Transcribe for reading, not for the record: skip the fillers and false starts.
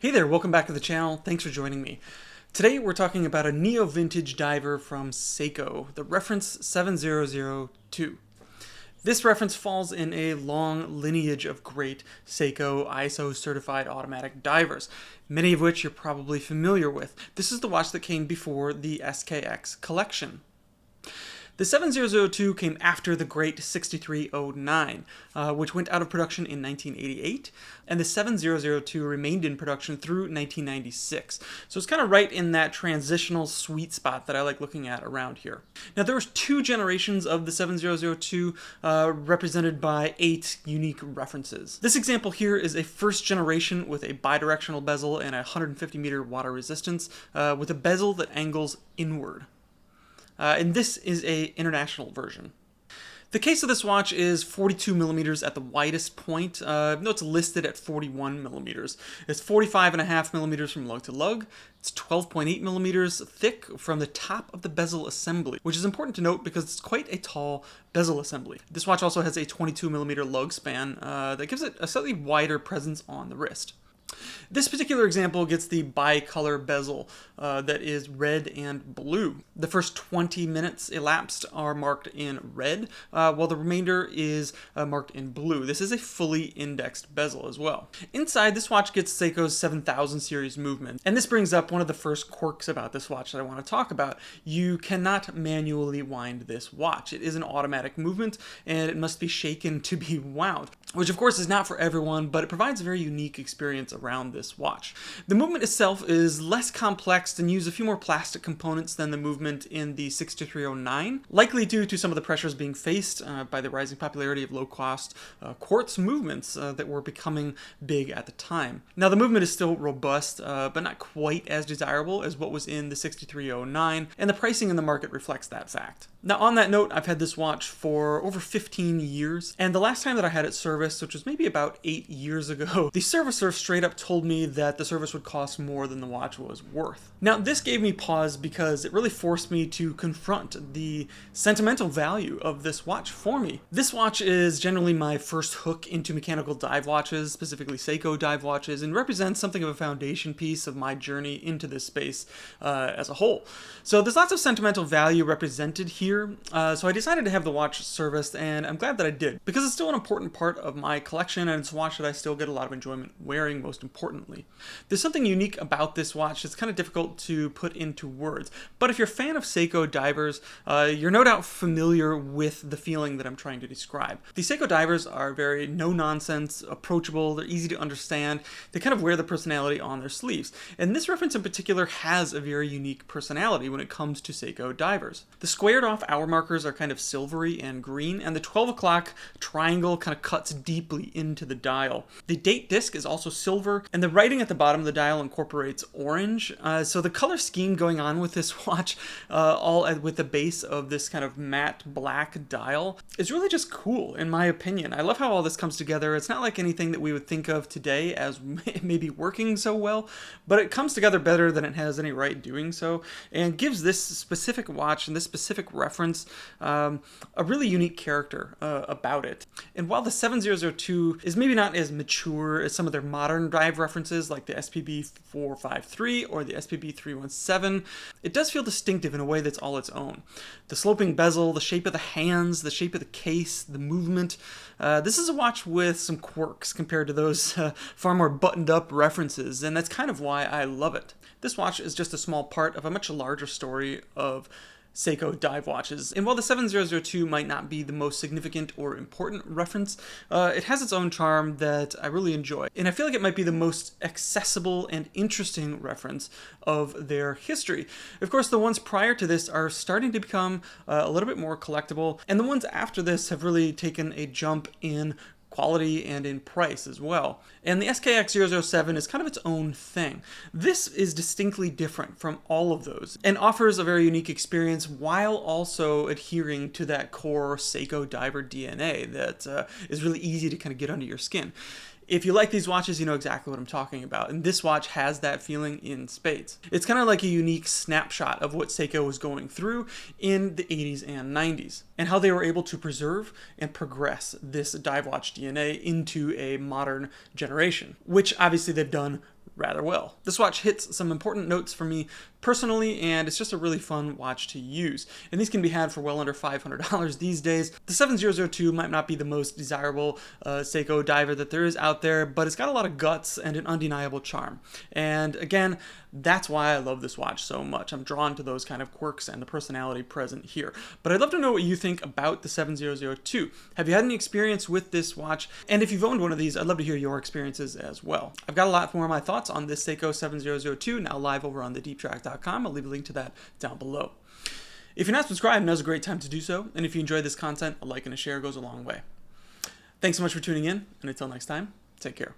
Hey there, welcome back to the channel. Thanks for joining me. Today we're talking about a neo-vintage diver from Seiko, the reference 7002. This reference falls in a long lineage of great Seiko ISO certified automatic divers, many of which you're probably familiar with. This is the watch that came before the SKX collection. The 7002 came after the great 6309, which went out of production in 1988, and the 7002 remained in production through 1996. So it's kind of right in that transitional sweet spot that I like looking at around here. Now there was two generations of the 7002 represented by 8 unique references. This example here is a first generation with a bidirectional bezel and a 150 meter water resistance with a bezel that angles inward. And this is a international version. The case of this watch is 42 millimeters at the widest point. Note it's listed at 41 millimeters. It's 45.5 millimeters from lug to lug. It's 12.8 millimeters thick from the top of the bezel assembly, which is important to note because it's quite a tall bezel assembly. This watch also has a 22 millimeter lug span that gives it a slightly wider presence on the wrist. This particular example gets the bicolor bezel that is red and blue. The first 20 minutes elapsed are marked in red, while the remainder is marked in blue. This is a fully indexed bezel as well. Inside, this watch gets Seiko's 7000 series movement, and this brings up one of the first quirks about this watch that I want to talk about. You cannot manually wind this watch. It is an automatic movement, and it must be shaken to be wound, which of course is not for everyone, but it provides a very unique experience around this watch. The movement itself is less complex and uses a few more plastic components than the movement in the 6309, likely due to some of the pressures being faced by the rising popularity of low-cost quartz movements that were becoming big at the time. Now the movement is still robust, but not quite as desirable as what was in the 6309, and the pricing in the market reflects that fact. Now on that note, I've had this watch for over 15 years, and the last time that I had it serviced, which was maybe about 8 years ago, the servicer straight up told me that the service would cost more than the watch was worth. Now this gave me pause because it really forced me to confront the sentimental value of this watch for me. This watch is generally my first hook into mechanical dive watches, specifically Seiko dive watches, and represents something of a foundation piece of my journey into this space as a whole. So there's lots of sentimental value represented here, so I decided to have the watch serviced, and I'm glad that I did, because it's still an important part of my collection, and it's a watch that I still get a lot of enjoyment wearing, most importantly. There's something unique about this watch that's kind of difficult to put into words, but if you're a fan of Seiko divers, you're no doubt familiar with the feeling that I'm trying to describe. The Seiko divers are very no-nonsense, approachable, they're easy to understand, they kind of wear the personality on their sleeves, and this reference in particular has a very unique personality when it comes to Seiko divers. The squared off hour markers are kind of silvery and green, and the 12 o'clock triangle kind of cuts deeply into the dial. The date disc is also silver, and the writing at the bottom of the dial incorporates orange, so the color scheme going on with this watch, all with the base of this kind of matte black dial, is really just cool in my opinion. I love how all this comes together. It's not like anything that we would think of today as maybe working so well, but it comes together better than it has any right doing so, and gives this specific watch and this specific reference a really unique character about it. And while the 7002 is maybe not as mature as some of their modern dive references like the SPB 453 or the SPB 317, it does feel distinctive in a way that's all its own. The sloping bezel, the shape of the hands, the shape of the case, the movement. This is a watch with some quirks compared to those far more buttoned up references, and that's kind of why I love it. This watch is just a small part of a much larger story of Seiko dive watches. And while the 7002 might not be the most significant or important reference, it has its own charm that I really enjoy. And I feel like it might be the most accessible and interesting reference of their history. Of course, the ones prior to this are starting to become a little bit more collectible, and the ones after this have really taken a jump in quality and in price as well. And the SKX 007 is kind of its own thing. This is distinctly different from all of those and offers a very unique experience while also adhering to that core Seiko diver DNA that is really easy to kind of get under your skin. If you like these watches, you know exactly what I'm talking about, and this watch has that feeling in spades. It's kind of like a unique snapshot of what Seiko was going through in the 80s and 90s, and how they were able to preserve and progress this dive watch DNA into a modern generation, which obviously they've done rather well. This watch hits some important notes for me personally, and it's just a really fun watch to use. And these can be had for well under $500 these days. The 7002 might not be the most desirable Seiko diver that there is out there, but it's got a lot of guts and an undeniable charm. And again, that's why I love this watch so much. I'm drawn to those kind of quirks and the personality present here. But I'd love to know what you think about the 7002. Have you had any experience with this watch? And if you've owned one of these, I'd love to hear your experiences as well. I've got a lot more of my thoughts on this Seiko 7002 now live over on thedeeptrack.com. I'll leave a link to that down below. If you're not subscribed, now's a great time to do so. And if you enjoyed this content, a like and a share goes a long way. Thanks so much for tuning in, and until next time, take care.